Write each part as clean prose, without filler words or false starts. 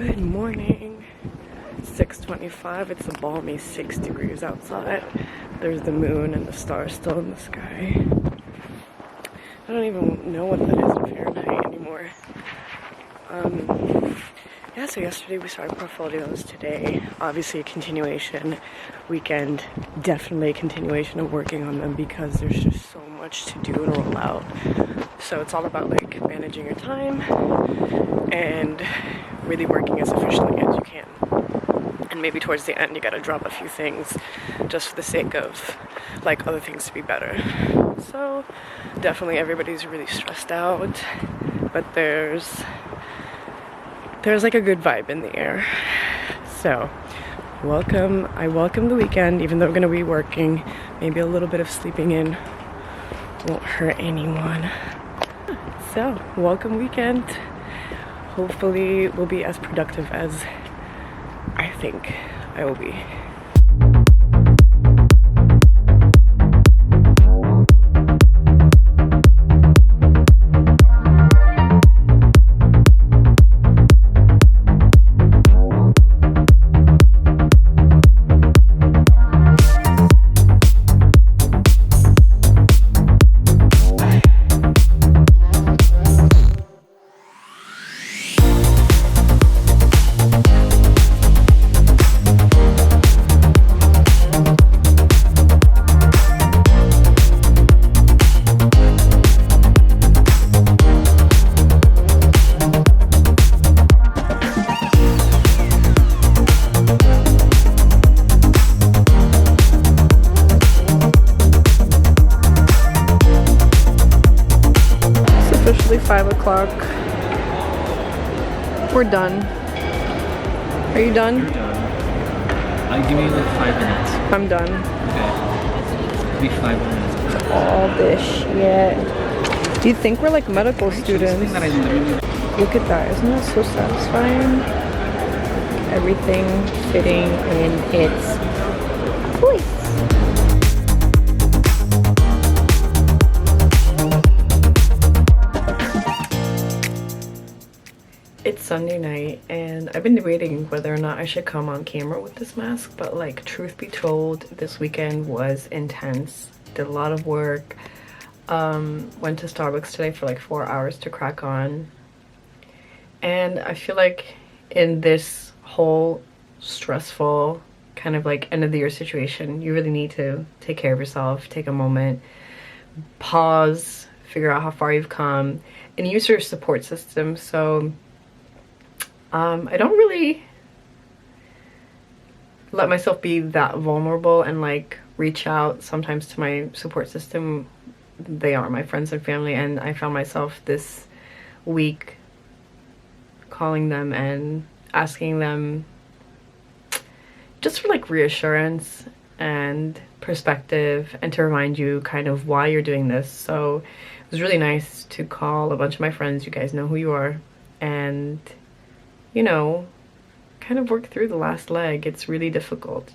Good morning. 6:25. It's a balmy 6 degrees outside. There's the moon and the stars still in the sky. I don't even know what that is in Fahrenheit anymore. Yeah, so yesterday we started portfolios. Today, obviously a continuation. Weekend, definitely a continuation of working on them because there's just so much to do and roll out. So it's all about like managing your time and really working as efficiently as you can. And maybe towards the end you gotta drop a few things just for the sake of like other things to be better. So definitely everybody's really stressed out, but there's like a good vibe in the air. So I welcome the weekend, even though we're gonna be working. Maybe a little bit of sleeping in won't hurt anyone. So welcome weekend. Hopefully we'll be as productive as I think I will be. Officially 5 o'clock. We're done. Are you done? You're done. I'll give you like 5 minutes. I'm done. Okay. It'll be 5 minutes. All this shit. Do you think we're like medical students? That I literally... Look at that. Isn't that so satisfying? Everything fitting in its place. It's Sunday night and I've been debating whether or not I should come on camera with this mask, but like truth be told, this weekend was intense. Did a lot of work. Went to Starbucks today for like 4 hours to crack on. And I feel like in this whole stressful kind of like end of the year situation, you really need to take care of yourself, take a moment, pause, figure out how far you've come, and use your support system. So I don't really let myself be that vulnerable and like reach out sometimes to my support system. They are my friends and family, and I found myself this week calling them and asking them just for like reassurance and perspective and to remind you kind of why you're doing this. So it was really nice to call a bunch of my friends. You guys know who you are, and you know, kind of work through the last leg. It's really difficult.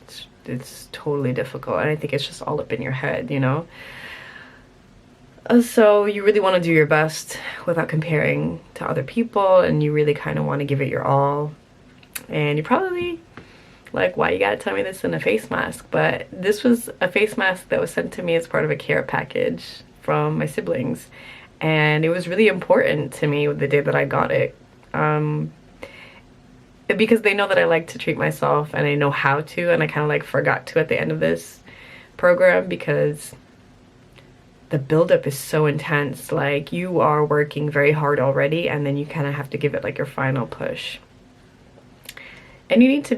It's totally difficult, and I think it's just all up in your head, you know? So you really want to do your best without comparing to other people, and you really kind of want to give it your all. And you're probably like, why you gotta tell me this in a face mask? But this was a face mask that was sent to me as part of a care package from my siblings, and it was really important to me the day that I got it. Because they know that I like to treat myself and I know how to, and I kind of like forgot to at the end of this program because the buildup is so intense. Like, you are working very hard already, and then you kind of have to give it like your final push. And you need to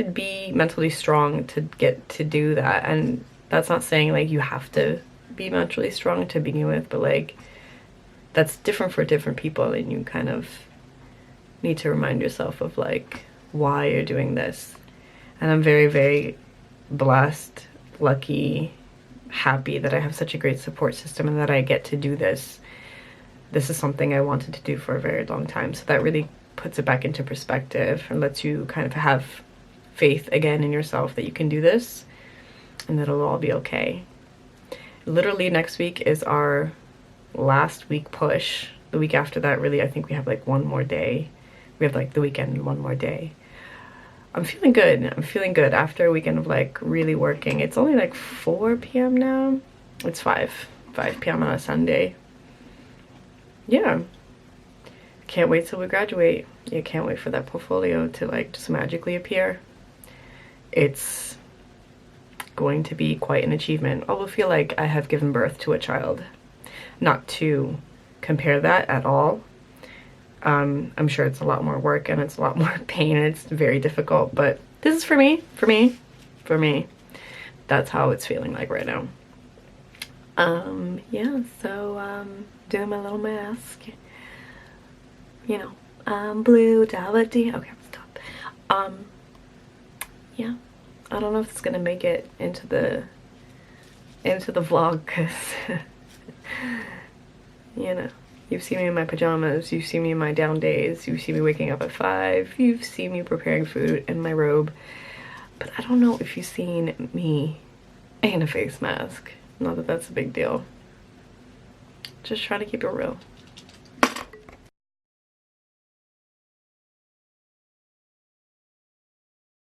be mentally strong to get to do that. And that's not saying like you have to be mentally strong to begin with, but like that's different for different people, and you kind of need to remind yourself of like why you're doing this. And I'm very, very blessed, lucky, happy that I have such a great support system and that I get to do this. This is something I wanted to do for a very long time, so that really puts it back into perspective and lets you kind of have faith again in yourself that you can do this and that it'll all be okay. Literally next week is our last week push. The week after that, really, I think we have like one more day We have like the weekend and one more day. I'm feeling good. I'm feeling good after a weekend of like really working. It's only like 4 p.m. now. It's 5 p.m. on a Sunday. Yeah. Can't wait till we graduate. Yeah, can't wait for that portfolio to like just magically appear. It's going to be quite an achievement. I will feel like I have given birth to a child. Not to compare that at all. I'm sure it's a lot more work and it's a lot more pain and it's very difficult, but this is for me. That's how it's feeling like right now. Yeah, so doing my little mask. You know, blue, Davide. Okay, stop. Yeah, I don't know if it's gonna make it into the vlog, because you know, you've seen me in my pajamas, you've seen me in my down days, you've seen me waking up at 5, you've seen me preparing food in my robe, but I don't know if you've seen me in a face mask. Not that that's a big deal. Just trying to keep it real.